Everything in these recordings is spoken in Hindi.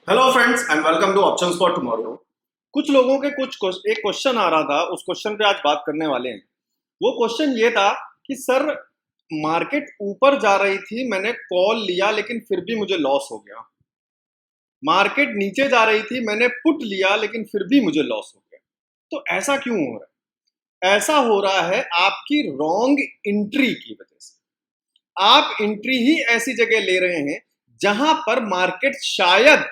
Hello friends and welcome two options for tomorrow. कुछ लोगों के एक क्वेश्चन आ रहा था, उस क्वेश्चन पे आज बात करने वाले हैं। वो क्वेश्चन ये था कि सर, मार्केट ऊपर जा रही थी, मैंने कॉल लिया लेकिन फिर भी मुझे लॉस हो गया। मार्केट नीचे जा रही थी, मैंने पुट लिया लेकिन फिर भी मुझे लॉस हो गया। तो ऐसा क्यों हो रहा है? ऐसा हो रहा है आपकी रॉन्ग एंट्री की वजह से। आप एंट्री ही ऐसी जगह ले रहे हैं जहां पर मार्केट शायद,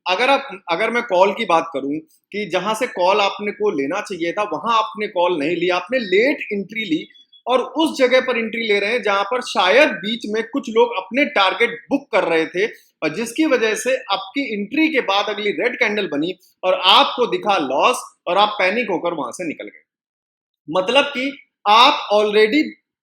अगर मैं कॉल की बात करूं कि जहां से कॉल आपने को लेना चाहिए था वहां आपने कॉल नहीं लिया, आपने लेट एंट्री ली और उस जगह पर एंट्री ले रहे हैं जहां पर शायद बीच में कुछ लोग अपने टारगेट बुक कर रहे थे और जिसकी वजह से आपकी एंट्री के बाद अगली रेड कैंडल बनी और आपको दिखा लॉस और आप पैनिक होकर वहां से निकल गए। मतलब कि आप ऑलरेडी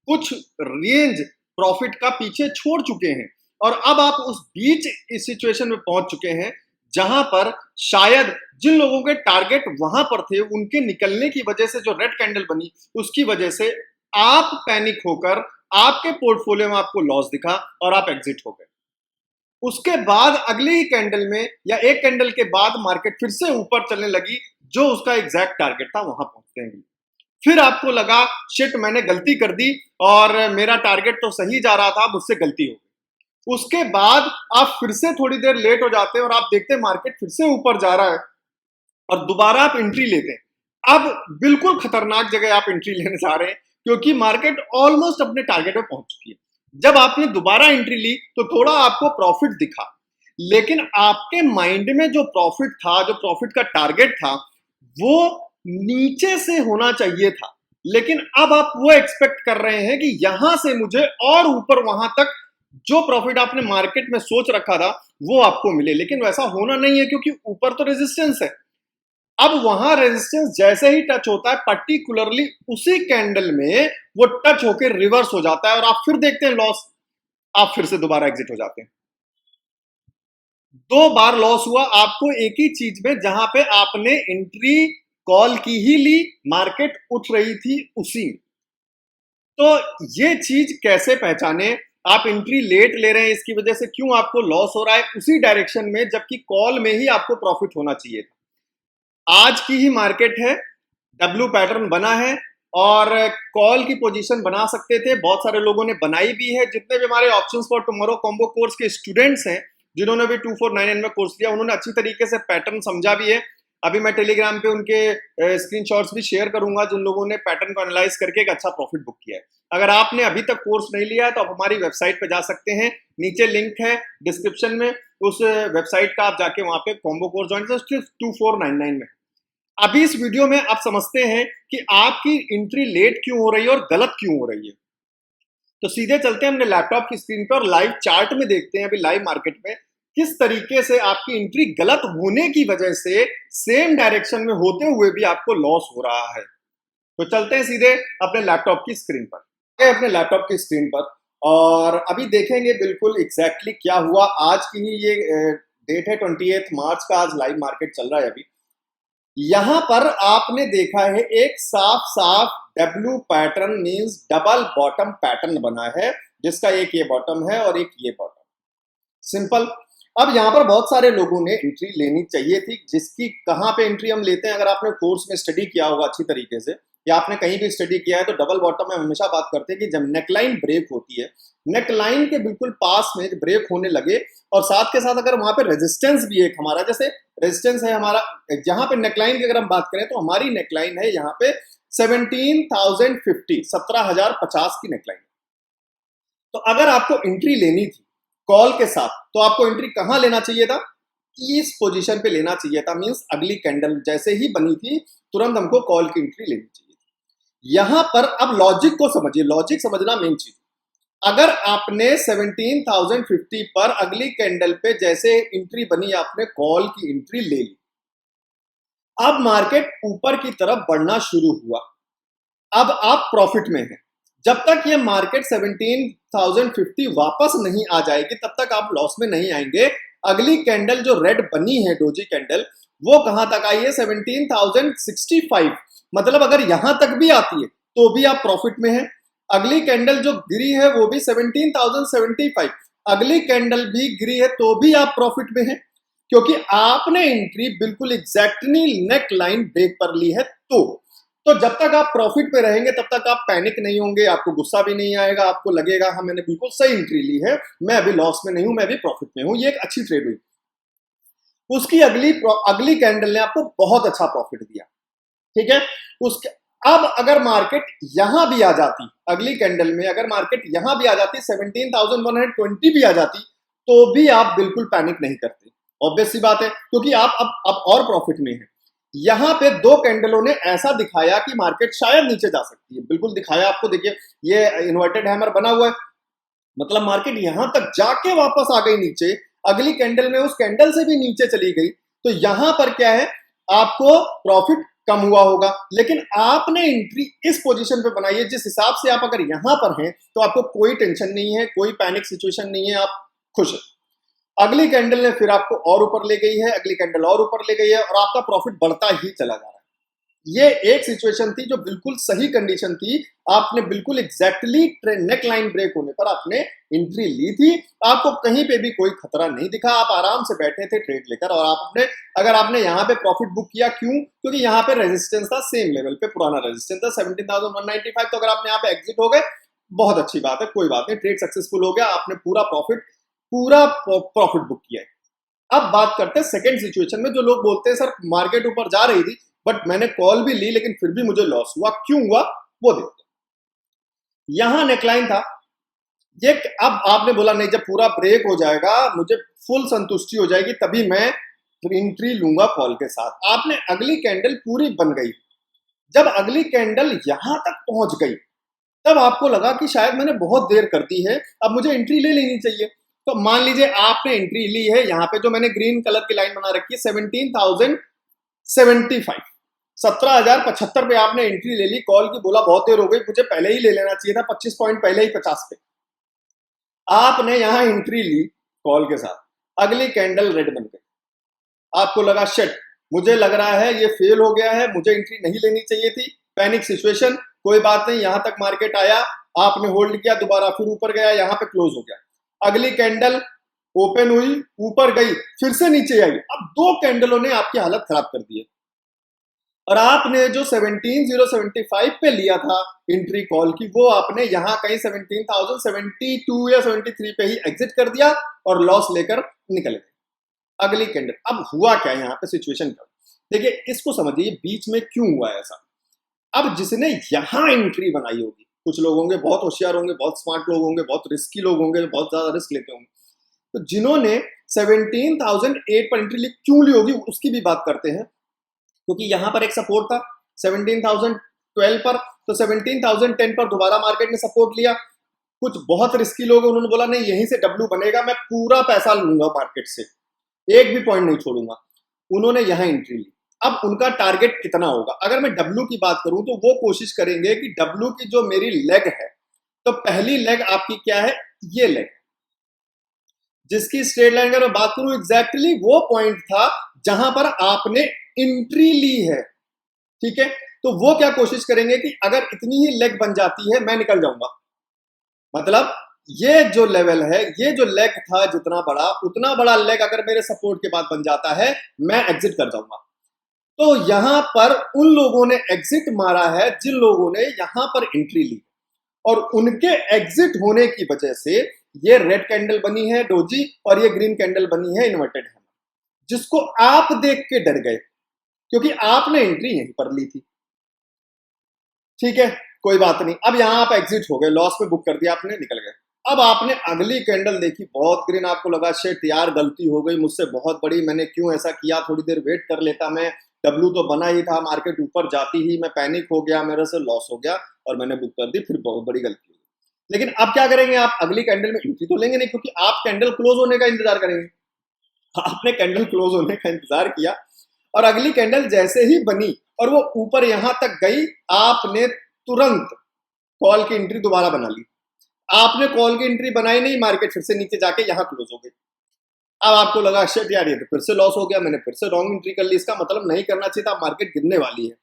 कुछ रेंज प्रॉफिट का पीछे छोड़ चुके हैं और अब आप उस बीच इस सिचुएशन में पहुंच चुके हैं जहां पर शायद जिन लोगों के टारगेट वहां पर थे उनके निकलने की वजह से जो रेड कैंडल बनी उसकी वजह से आप पैनिक होकर आपके पोर्टफोलियो में आपको लॉस दिखा और आप एग्जिट हो गए। उसके बाद अगली ही कैंडल में या एक कैंडल के बाद मार्केट फिर से ऊपर चलने लगी, जो उसका एग्जैक्ट टारगेट था वहां पहुंचते हैं। फिर आपको लगा शिट, मैंने गलती कर दी और मेरा टारगेट तो सही जा रहा था, मुझसे गलती हो गई। उसके बाद आप फिर से थोड़ी देर लेट हो जाते हैं और आप देखते हैं मार्केट फिर से ऊपर जा रहा है और दोबारा आप एंट्री लेते हैं। अब बिल्कुल खतरनाक जगह आप एंट्री लेने जा रहे हैं क्योंकि मार्केट ऑलमोस्ट अपने टारगेट पे पहुंच चुकी है। जब आपने दोबारा एंट्री ली तो थोड़ा आपको प्रॉफिट दिखा, लेकिन आपके माइंड में जो प्रॉफिट था, जो प्रॉफिट का टारगेट था, वो नीचे से होना चाहिए था। लेकिन अब आप वो एक्सपेक्ट कर रहे हैं कि यहां से मुझे और ऊपर वहां तक जो प्रॉफिट आपने मार्केट में सोच रखा था वो आपको मिले, लेकिन वैसा होना नहीं है क्योंकि ऊपर तो रेजिस्टेंस है। अब वहां रेजिस्टेंस जैसे ही टच होता है, पर्टिकुलरली उसी कैंडल में वो टच होकर रिवर्स हो जाता है और आप फिर देखते हैं लॉस, आप फिर से दोबारा एग्जिट हो जाते हैं। दो बार लॉस हुआ आपको एक ही चीज में, जहां पे आपने एंट्री कॉल की ही ली, मार्केट उठ रही थी उसी में। तो ये चीज कैसे पहचाने? आप एंट्री लेट ले रहे हैं, इसकी वजह से क्यों आपको लॉस हो रहा है उसी डायरेक्शन में, जबकि कॉल में ही आपको प्रॉफिट होना चाहिए था। आज की ही मार्केट है, डब्ल्यू पैटर्न बना है और कॉल की पोजीशन बना सकते थे, बहुत सारे लोगों ने बनाई भी है। जितने भी हमारे options for tomorrow combo course के स्टूडेंट्स हैं, जिन्होंने भी 2499 में कोर्स लिया, उन्होंने अच्छी तरीके से पैटर्न समझा भी है। अभी मैं टेलीग्राम पे उनके स्क्रीनशॉट्स भी शेयर करूंगा जिन लोगों ने पैटर्न को एनालाइज करके एक अच्छा प्रॉफिट बुक किया है। अगर आपने अभी तक कोर्स नहीं लिया है तो आप हमारी वेबसाइट पे जा सकते हैं, नीचे लिंक है डिस्क्रिप्शन में, उस वेबसाइट का आप जाके वहां पे कॉम्बो कोर्स ज्वाइन कर, सिर्फ 2499 में। अभी इस वीडियो में आप समझते हैं कि आपकी एंट्री लेट क्यों हो रही है और गलत क्यों हो रही है। तो सीधे चलते हैं अपने लैपटॉप की स्क्रीन पर और लाइव चार्ट में देखते हैं अभी लाइव मार्केट में किस तरीके से आपकी एंट्री गलत होने की वजह से सेम डायरेक्शन में होते हुए भी आपको लॉस हो रहा है। तो चलते हैं सीधे अपने लैपटॉप की स्क्रीन पर, अपने लैपटॉप की स्क्रीन पर, और अभी देखेंगे बिल्कुल एग्जैक्टली क्या हुआ। आज की ही ये डेट है 28 मार्च का, आज लाइव मार्केट चल रहा है। अभी यहां पर आपने देखा है एक साफ साफ W pattern means double bottom pattern बना है, जिसका एक ये बॉटम है और एक ये बॉटम, सिंपल। अब यहां पर बहुत सारे लोगों ने एंट्री लेनी चाहिए थी, जिसकी कहां पे एंट्री हम लेते हैं, अगर आपने कोर्स में स्टडी किया होगा अच्छी तरीके से या आपने कहीं भी स्टडी किया है तो डबल बॉटम में हमेशा बात करते हैं कि जब नेकलाइन ब्रेक होती है, नेकलाइन के बिल्कुल पास में ब्रेक होने लगे और साथ के साथ अगर वहां पे रेजिस्टेंस भी एक हमारा, जैसे रेजिस्टेंस है हमारा जहां पे नेकलाइन की अगर हम बात करें तो हमारी नेकलाइन है यहाँ पे 17,050, 17,050 की नेकलाइन। तो अगर आपको एंट्री लेनी थी कॉल के साथ तो आपको एंट्री कहां लेना चाहिए था? इस पोजीशन पे लेना चाहिए था, मींस अगली कैंडल जैसे ही बनी थी तुरंत हमको कॉल की एंट्री लेनी चाहिए थी। यहां पर अब लॉजिक को समझिए, लॉजिक समझना मेन चीज। अगर आपने 17,050 पर अगली कैंडल पे जैसे एंट्री बनी, आपने कॉल की एंट्री ले ली, अब मार्केट ऊपर की तरफ बढ़ना शुरू हुआ, अब आप प्रॉफिट में हैं। जब तक ये मार्केट 17,050 वापस नहीं आ जाएगी तब तक आप लॉस में नहीं आएंगे। अगली कैंडल जो रेड बनी है डोजी कैंडल, वो कहां तक आई है? 17,065। मतलब अगर यहां तक भी आती है तो भी आप प्रॉफिट में हैं। अगली कैंडल जो गिरी है वो भी 17,075, अगली कैंडल भी गिरी है तो भी आप प्रॉफिट में हैं। क्योंकि आपने एंट्री बिल्कुल एग्जैक्टली नेक लाइन ब्रेक पर ली है। तो जब तक आप प्रॉफिट पे रहेंगे तब तक आप पैनिक नहीं होंगे, आपको गुस्सा भी नहीं आएगा, आपको लगेगा हाँ मैंने बिल्कुल सही एंट्री ली है, मैं अभी लॉस में नहीं हूं, मैं अभी प्रॉफिट में हूं, ये एक अच्छी ट्रेड हुई। उसकी अगली कैंडल ने आपको बहुत अच्छा प्रॉफिट दिया, ठीक है। उसके अब अगर मार्केट यहां भी आ जाती, अगली कैंडल में अगर मार्केट यहां भी आ जाती, 17,120 भी आ जाती, तो भी आप बिल्कुल पैनिक नहीं करते। ऑब्वियस सी बात है, क्योंकि आप अब और प्रॉफिट में हैं। यहां पे दो कैंडलों ने ऐसा दिखाया कि मार्केट शायद नीचे जा सकती है, बिल्कुल दिखाया आपको। देखिए ये इन्वर्टेड हैमर बना हुआ है, मतलब मार्केट यहां तक जाके वापस आ गई नीचे, अगली कैंडल में उस कैंडल से भी नीचे चली गई। तो यहां पर क्या है, आपको प्रॉफिट कम हुआ होगा, लेकिन आपने एंट्री इस पोजीशन पे बनाई है जिस हिसाब से आप अगर यहां पर हैं तो आपको कोई टेंशन नहीं है, कोई पैनिक सिचुएशन नहीं है, आप खुश हैं। अगली कैंडल ने फिर आपको और ऊपर ले गई है, अगली कैंडल और ऊपर ले गई है, और आपका प्रॉफिट बढ़ता ही चला जा रहा है। ये एक सिचुएशन थी जो बिल्कुल सही कंडीशन थी, आपने बिल्कुल एग्जैक्टली नेक लाइन ब्रेक होने पर आपने एंट्री ली थी, आपको कहीं पे भी कोई खतरा नहीं दिखा, आप आराम से बैठे थे ट्रेड लेकर। और आपने अगर आपने यहाँ पे प्रॉफिट बुक किया, क्यों? क्योंकि यहाँ पे रेजिस्टेंस था, सेम लेवल पे पुराना रेजिस्टेंस था 17,195। तो अगर आपने यहाँ पे एग्जिट हो गए, बहुत अच्छी बात है, कोई बात नहीं, ट्रेड सक्सेसफुल हो गया, आपने पूरा प्रॉफिट बुक किया है। अब बात करते हैं सेकंड सिचुएशन में, जो लोग बोलते हैं सर मार्केट ऊपर जा रही थी बट मैंने कॉल भी ली लेकिन फिर भी मुझे लॉस हुआ, क्यों हुआ वो देखते हैं। यहां नेकलाइन था ये, अब आपने बोला नहीं जब पूरा ब्रेक हो जाएगा मुझे फुल संतुष्टि हो जाएगी तभी मैं एंट्री लूंगा कॉल के साथ। आपने अगली कैंडल पूरी बन गई, जब अगली कैंडल यहां तक पहुंच गई तब आपको लगा कि शायद मैंने बहुत देर कर दी है, अब मुझे एंट्री ले लेनी चाहिए। तो मान लीजिए आपने एंट्री ली है, यहां पे जो मैंने ग्रीन कलर की लाइन बना रखी है 17,075, 17,075 पे आपने एंट्री ले ली, कॉल की बोला बहुत देर हो गई, मुझे पहले ही ले लेना चाहिए था, 25 पॉइंट पहले ही 50 पे आपने यहां एंट्री ली कॉल के साथ, अगली कैंडल रेड बन गई, आपको लगा शिट मुझे लग रहा है ये फेल हो गया है, मुझे एंट्री नहीं लेनी चाहिए थी, पैनिक सिचुएशन, कोई बात नहीं, यहां तक मार्केट आया, आपने होल्ड किया, दोबारा फिर ऊपर गया, यहां पे क्लोज हो गया, अगली कैंडल ओपन हुई, ऊपर गई, फिर से नीचे आई। अब दो कैंडलों ने आपकी हालत खराब कर दी है, और आपने जो 17,075 पे लिया था एंट्री कॉल की, वो आपने यहां कहीं 17,072 या 73 पे ही एग्जिट कर दिया और लॉस लेकर निकल गए। अगली कैंडल, अब हुआ क्या यहाँ पे सिचुएशन क्या, देखिए इसको समझिए बीच में क्यों हुआ ऐसा। अब जिसने यहां एंट्री बनाई होगी, कुछ लोग होंगे बहुत होशियार होंगे, बहुत स्मार्ट लोग होंगे, बहुत रिस्की लोग होंगे, बहुत ज्यादा रिस्क लेते होंगे, तो जिन्होंने 17,008 पर एंट्री क्यों ली होगी उसकी भी बात करते हैं, क्योंकि यहां पर एक सपोर्ट था 17,012 पर, तो 17,010 पर दोबारा मार्केट ने सपोर्ट लिया। कुछ बहुत रिस्की लोग हैं, उन्होंने बोला नहीं यहीं से डब्ल्यू बनेगा, मैं पूरा पैसा लूंगा मार्केट से, एक भी पॉइंट नहीं छोड़ूंगा, उन्होंने यहां एंट्री ली। अब उनका टारगेट कितना होगा, अगर मैं डब्ल्यू की बात करूं तो वो कोशिश करेंगे कि डब्ल्यू की जो मेरी लेग है, तो पहली लेग आपकी क्या है, ये लेग जिसकी स्ट्रेट लाइन का मैं बात करूं, एग्जैक्टली वो पॉइंट था जहां पर आपने एंट्री ली है, ठीक है। तो वो क्या कोशिश करेंगे कि अगर इतनी ही लेग बन जाती है मैं निकल जाऊंगा, मतलब ये जो लेवल है, ये जो लेग था जितना बड़ा, उतना बड़ा लेग अगर मेरे सपोर्ट के बाद बन जाता है मैं एग्जिट कर जाऊंगा। तो यहां पर उन लोगों ने एग्जिट मारा है जिन लोगों ने यहां पर एंट्री ली, और उनके एग्जिट होने की वजह से ये रेड कैंडल बनी है डोजी, और ये ग्रीन कैंडल बनी है इन्वर्टेड हैमर, जिसको आप देख के डर गए क्योंकि आपने एंट्री यहीं पर ली थी, ठीक है, कोई बात नहीं। अब यहां आप एग्जिट हो गए, लॉस में बुक कर दिया आपने, निकल गए। अब आपने अगली कैंडल देखी बहुत ग्रीन, आपको लगा शिट यार गलती हो गई मुझसे बहुत बड़ी, मैंने क्यों ऐसा किया, थोड़ी देर वेट कर लेता, मैं डब्ल्यू तो बना ही था, मार्केट ऊपर जाती ही मैं पैनिक हो गया, मेरे से लॉस हो गया और मैंने बुक कर दी, फिर बहुत बड़ी गलती हुई। लेकिन अब क्या करेंगे, आप अगली कैंडल में एंट्री तो लेंगे नहीं, क्योंकि आप कैंडल क्लोज होने का इंतजार करेंगे। आपने कैंडल क्लोज होने का इंतजार किया, और अगली कैंडल जैसे ही बनी और वो ऊपर यहां तक गई, आपने तुरंत कॉल की एंट्री दोबारा बना ली। आपने कॉल की एंट्री बनाई नहीं, मार्केट फिर से नीचे जाके यहां क्लोज हो गई। अब आपको लगा शिट यार ये तो फिर से लॉस हो गया, मैंने फिर से रॉन्ग एंट्री कर ली, इसका मतलब नहीं करना चाहिए था, मार्केट गिरने वाली है।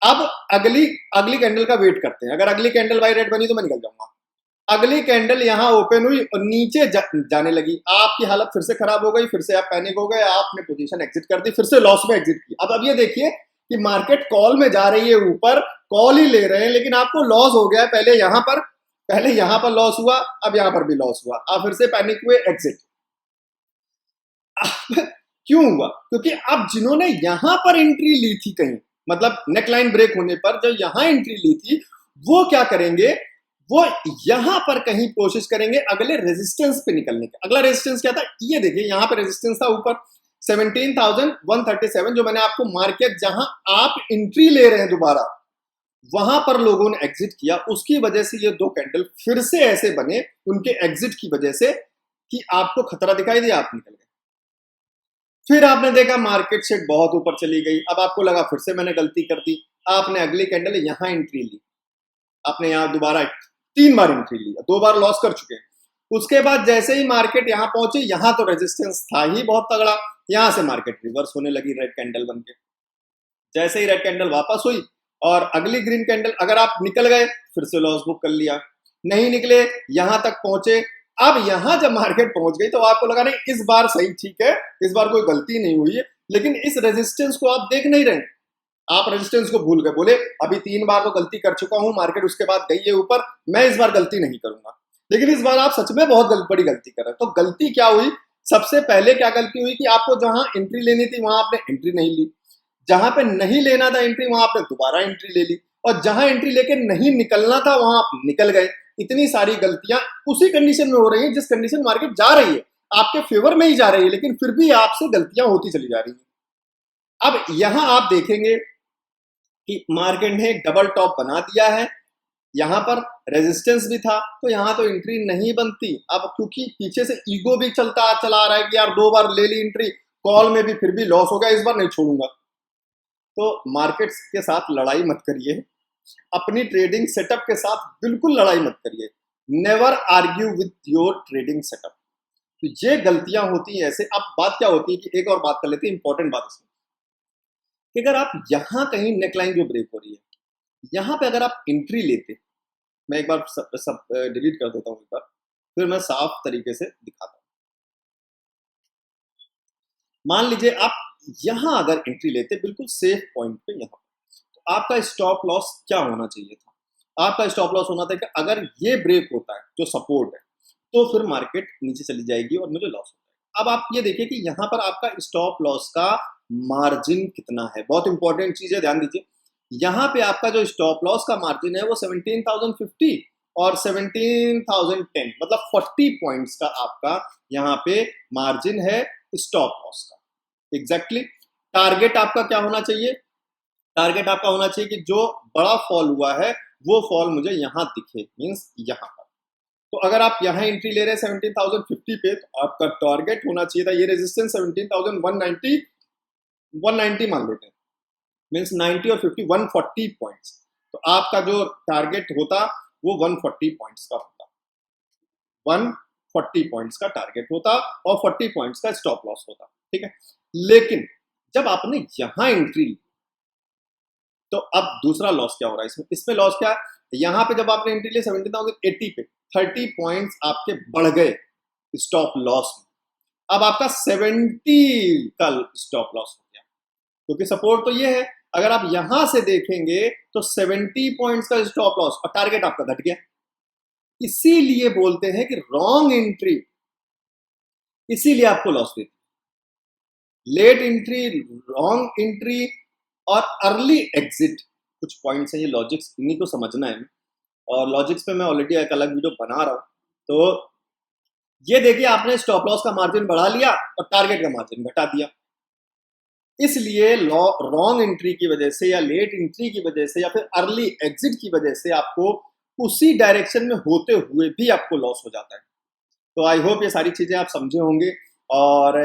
अब अगली कैंडल का वेट करते हैं, अगर अगली कैंडल बाई रेड बनी तो मैं निकल जाऊंगा। अगली कैंडल यहां ओपन हुई और नीचे जाने लगी, आपकी हालत फिर से खराब हो गई, फिर से आप पैनिक हो गए, आपने पोजीशन एग्जिट कर दी, फिर से लॉस में एग्जिट की। अब ये देखिए कि मार्केट कॉल में जा रही है, ऊपर कॉल ही ले रहे हैं, लेकिन आपको लॉस हो गया है। पहले यहां पर लॉस हुआ, अब यहां पर भी लॉस हुआ, आप फिर से पैनिक हुए, एग्जिट। क्यों हुआ? क्योंकि अब जिन्होंने यहां पर एंट्री ली थी, कहीं मतलब नेकलाइन ब्रेक होने पर जो यहां एंट्री ली थी, वो क्या करेंगे, वो यहां पर कहीं कोशिश करेंगे अगले रेजिस्टेंस पे निकलने का। अगला रेजिस्टेंस क्या था, ये देखिए, यहां पर रेजिस्टेंस था ऊपर 17,137, जो मैंने आपको मार्केट जहां आप एंट्री ले रहे हैं दोबारा, वहां पर लोगों ने एग्जिट किया। उसकी वजह से ये दो कैंडल फिर से ऐसे बने, उनके एग्जिट की वजह से, कि आपको खतरा दिखाई दिया, आप निकल गए। फिर आपने देखा मार्केट से बहुत ऊपर चली गई, अब आपको लगा फिर से मैंने गलती कर दी, आपने अगली कैंडल यहां एंट्री ली, आपने यहां दोबारा 3 बार एंट्री ली, 2 बार लॉस कर चुके हैं। उसके बाद जैसे ही मार्केट यहां पहुंचे, यहां तो रेजिस्टेंस था ही बहुत तगड़ा, यहां से मार्केट रिवर्स होने लगी रेड कैंडल बनके। जैसे ही रेड कैंडल वापस हुई और अगली ग्रीन कैंडल, अगर आप निकल गए फिर से लॉस बुक कर लिया, नहीं निकले यहां तक पहुंचे। अब यहां जब मार्केट पहुंच गई तो आपको लगा नहीं इस बार सही, ठीक है, इस बार कोई गलती नहीं हुई है, लेकिन इस रेजिस्टेंस को आप देख नहीं रहे, आप रेजिस्टेंस को भूल गए, बोले अभी 3 बार तो गलती कर चुका हूं, मार्केट उसके बाद गई है ऊपर, मैं इस बार गलती नहीं करूंगा। लेकिन इस बार आप सच में बहुत बड़ी गलती कर रहे हैं। तो गलती क्या हुई, सबसे पहले क्या गलती हुई कि आपको जहां एंट्री लेनी थी वहां आपने एंट्री नहीं ली, जहां पे नहीं लेना था एंट्री वहां आपने दोबारा एंट्री ले ली, और जहां एंट्री लेके नहीं निकलना था वहां आप निकल गए। इतनी सारी गलतियां उसी कंडीशन में हो रही है जिस कंडीशन मार्केट जा रही है, आपके फेवर में ही जा रही है, लेकिन फिर भी आपसे गलतियां होती चली जा रही है। अब यहां आप देखेंगे कि मार्केट ने डबल टॉप बना दिया है, यहां पर रेजिस्टेंस भी था, तो यहां तो एंट्री नहीं बनती। अब क्योंकि पीछे से ईगो भी चला आ रहा है कि यार 2 बार ले ली एंट्री, कॉल में भी फिर भी लॉस हो गया, इस बार नहीं छोड़ूंगा। तो मार्केट्स के साथ लड़ाई मत करिए, अपनी ट्रेडिंग सेटअप के साथ बिल्कुल लड़ाई मत करिए। Never argue with your trading setup. तो ये गलतियां होती हैं ऐसे। अब बात क्या होती है कि एक और बात कर लेते हैं, इंपॉर्टेंट बात इसमें, कि अगर आप यहां कहीं नेकलाइन जो ब्रेक हो रही है, यहां पे अगर आप एंट्री लेते, मैं एक बार सब डिलीट कर देता हूं एक बार, फिर मैं साफ तरीके से दिखाता हूं। मान लीजिए आप यहां अगर एंट्री लेते बिल्कुल सेफ पॉइंट पे, यहां तो आपका स्टॉप लॉस क्या होना चाहिए था, आपका स्टॉप लॉस होना था कि अगर ये ब्रेक होता है जो सपोर्ट है, तो फिर मार्केट नीचे चली जाएगी और मुझे लॉस हो जाएगा। अब आप ये देखिए कि यहां पर आपका स्टॉप लॉस का मार्जिन कितना है, बहुत इंपॉर्टेंट चीज है, ध्यान दीजिए। यहां पे आपका जो स्टॉप लॉस का मार्जिन है वो 17,050 और 17,010, मतलब 40 पॉइंट्स का आपका यहां पे मार्जिन है स्टॉप लॉस का। एग्जैक्टली टारगेट आपका क्या होना चाहिए, टारगेट आपका होना चाहिए कि जो बड़ा फॉल हुआ है वो फॉल मुझे यहां दिखे, मींस यहां पर। तो अगर आप यहां एंट्री ले रहे हैं 17,050 पे, तो आपका टारगेट होना चाहिए था, ये रेजिस्टेंस 17,190 190 मान लेते हैं, मींस 90 और 50 140 पॉइंट्स। तो आपका जो टारगेट होता वो 140 पॉइंट्स का होता, 140 पॉइंट्स का टारगेट होता और 40 पॉइंट्स का स्टॉप लॉस होता, ठीक है। लेकिन जब आपने यहां एंट्री ली, तो अब दूसरा लॉस क्या हो रहा है इसमें, इसमें लॉस क्या है, यहां पे जब आपने एंट्री ली 17,080 पे, 30 पॉइंट्स आपके बढ़ गए स्टॉप लॉस में। अब आपका 70 का स्टॉप लॉस हो गया, क्योंकि सपोर्ट तो ये है, अगर आप यहां से देखेंगे तो 70 पॉइंट्स का स्टॉप लॉस और टारगेट आपका घट गया। इसीलिए बोलते हैं कि रॉन्ग एंट्री इसीलिए आपको लॉस देती, लेट एंट्री, रॉन्ग एंट्री और अर्ली एग्जिट, कुछ पॉइंट्स हैं, ये लॉजिक्स, इन्हीं को समझना है। और लॉजिक्स पे मैं ऑलरेडी एक अलग वीडियो बना रहा हूं। तो ये देखिए, आपने स्टॉप लॉस का मार्जिन बढ़ा लिया और टारगेट का मार्जिन घटा दिया। इसलिए रॉन्ग एंट्री की वजह से या लेट एंट्री की वजह से या फिर अर्ली एग्जिट की वजह से आपको उसी डायरेक्शन में होते हुए भी आपको लॉस हो जाता है। तो आई होप ये सारी चीजें आप समझे होंगे। और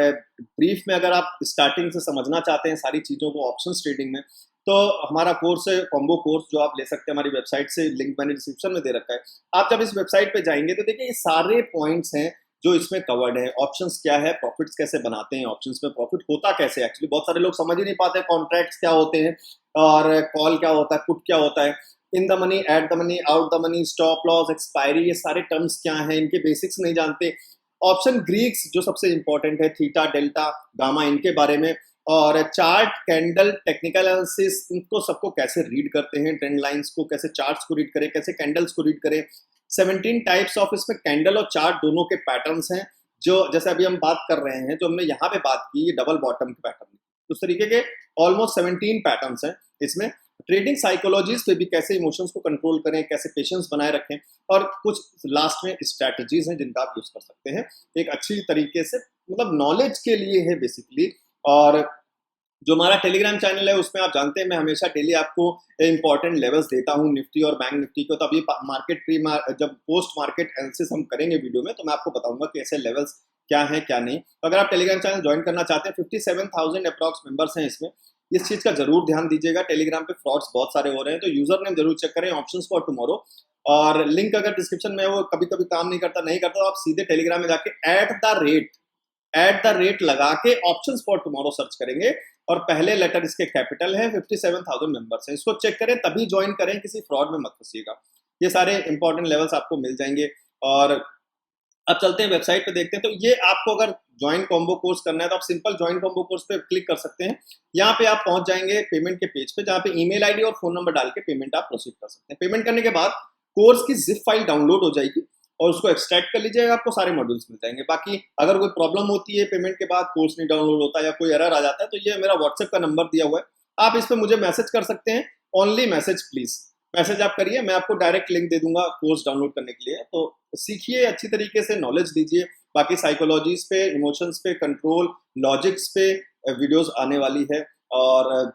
ब्रीफ में अगर आप स्टार्टिंग से समझना चाहते हैं सारी चीज़ों को ऑप्शंस ट्रेडिंग में, तो हमारा कोर्स है कॉम्बो कोर्स, जो आप ले सकते हैं हमारी वेबसाइट से, लिंक मैंने डिस्क्रिप्शन में दे रखा है। आप जब इस वेबसाइट पे जाएंगे तो देखिए ये सारे पॉइंट्स हैं जो इसमें कवर्ड है। ऑप्शंस क्या है, प्रॉफिट्स कैसे बनाते हैं, ऑप्शंस में प्रॉफिट होता कैसे, एक्चुअली बहुत सारे लोग समझ ही नहीं पाते, कॉन्ट्रैक्ट्स क्या होते हैं और कॉल क्या होता है, पुट क्या होता है। In the money, at the money, out the money, stop loss, expiry, ये सारे टर्म्स क्या हैं, इनके बेसिक्स नहीं जानते। ऑप्शन ग्रीक्स जो सबसे इंपॉर्टेंट है, थीटा, डेल्टा, गामा, इनके बारे में। और चार्ट, कैंडल, टेक्निकल एनालिसिस, इनको सबको कैसे रीड करते हैं, ट्रेंड लाइंस को कैसे, चार्ट्स को रीड करें, कैसे कैंडल्स को रीड करें। 17 टाइप्स ऑफ, इसमें कैंडल और चार्ट दोनों के पैटर्न्स हैं, जो जैसे अभी हम बात कर रहे हैं, जो हमने यहाँ पे बात की, ये डबल बॉटम के पैटर्न, उस तरीके के ऑलमोस्ट 17 पैटर्न्स हैं इसमें। ट्रेडिंग साइकोलॉजीज पे भी कैसे इमोशंस को कंट्रोल करें, कैसे पेशेंस बनाए रखें, और कुछ लास्ट में स्ट्रैटेजीज हैं जिनका आप यूज कर सकते हैं एक अच्छी तरीके से, मतलब नॉलेज के लिए है बेसिकली। और जो हमारा टेलीग्राम चैनल है उसमें आप जानते हैं मैं हमेशा डेली आपको इंपॉर्टेंट लेवल्स देता हूं निफ्टी और बैंक निफ्टी को। तो अभी मार्केट जब पोस्ट मार्केट एनालिसिस हम करेंगे वीडियो में, तो मैं आपको बताऊंगा कि ऐसे लेवल्स क्या है क्या नहीं। तो अगर आप टेलीग्राम चैनल ज्वाइन करना चाहते हैं, 57,000 अप्रॉक्स मेंबर्स हैं इसमें, इस चीज का जरूर ध्यान दीजिएगा। टेलीग्राम पे फ्रॉड्स बहुत सारे हो रहे हैं, तो यूजर नेम जरूर चेक करें, ऑप्शंस फॉर टुमारो, और लिंक अगर डिस्क्रिप्शन में वो कभी कभी काम नहीं करता तो आप सीधे टेलीग्राम में जाके एट द रेट लगा के ऑप्शंस फॉर टुमारो सर्च करेंगे, और पहले लेटर इसके कैपिटल है, 57,000 मेंबर्स हैं, इसको चेक करें तभी ज्वाइन करें, किसी फ्रॉड में मत फंसिएगा। ये सारे इंपॉर्टेंट लेवल्स आपको मिल जाएंगे। और अब चलते हैं वेबसाइट पे देखते हैं। तो ये आपको अगर ज्वाइन कॉम्बो कोर्स करना है तो आप सिंपल ज्वाइन कॉम्बो कोर्स पे क्लिक कर सकते हैं। यहाँ पे आप पहुंच जाएंगे पेमेंट के पेज पे, जहाँ पे ईमेल आईडी और फोन नंबर डाल के पेमेंट आप प्रोसीड कर सकते हैं। पेमेंट करने के बाद कोर्स की जिप फाइल डाउनलोड हो जाएगी और उसको एक्सट्रैक्ट कर लीजिएगा, आपको सारे मॉड्यूल्स मिल जाएंगे। बाकी अगर कोई प्रॉब्लम होती है पेमेंट के बाद, कोर्स नहीं डाउनलोड होता या कोई एरर आ जाता है, तो ये मेरा व्हाट्सएप का नंबर दिया हुआ है, आप इस पर मुझे मैसेज कर सकते हैं। ओनली मैसेज प्लीज, मैसेज आप करिए, मैं आपको डायरेक्ट लिंक दे दूंगा कोर्स डाउनलोड करने के लिए। तो सीखिए अच्छी तरीके से, नॉलेज दीजिए। बाकी साइकोलॉजीज पे, इमोशंस पे, कंट्रोल, लॉजिक्स पे वीडियोस आने वाली है, और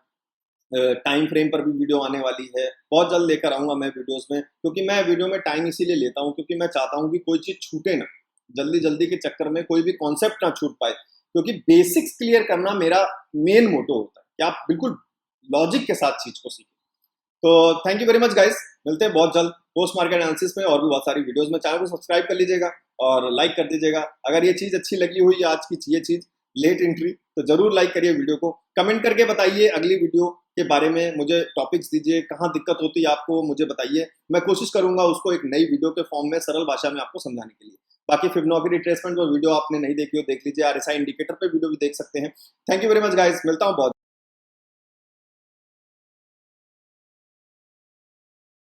टाइम फ्रेम पर भी वीडियो आने वाली है। बहुत जल्द लेकर आऊंगा मैं वीडियोस में, क्योंकि मैं वीडियो में टाइम इसीलिए लेता हूं क्योंकि मैं चाहता हूं कि कोई चीज छूटे ना, जल्दी जल्दी के चक्कर में कोई भी कॉन्सेप्ट ना छूट पाए, क्योंकि बेसिक्स क्लियर करना मेरा मेन मोटो होता है कि आप बिल्कुल लॉजिक के साथ चीज को सीखें। तो thank you very much guys, मिलते हैं बहुत जल्द पोस्ट मार्केट एनालिसिस में और भी बहुत सारी वीडियोस में। चैनल को सब्सक्राइब कर लीजिएगा और लाइक कर दीजिएगा। अगर ये चीज अच्छी लगी हुई, आज की ये चीज लेट एंट्री, तो जरूर लाइक करिए वीडियो को। कमेंट करके बताइए अगली वीडियो के बारे में, मुझे टॉपिक्स दीजिए, कहाँ दिक्कत होती है आपको मुझे बताइए, मैं कोशिश करूंगा उसको एक नई वीडियो के फॉर्म में सरल भाषा में आपको समझाने के लिए। बाकी फिबोनाची रिट्रेसमेंट जो वीडियो आपने नहीं देखी हो देख लीजिए, आरएसआई इंडिकेटर पे वीडियो भी देख सकते हैं। Thank you very much guys, मिलता हूँ बहुत।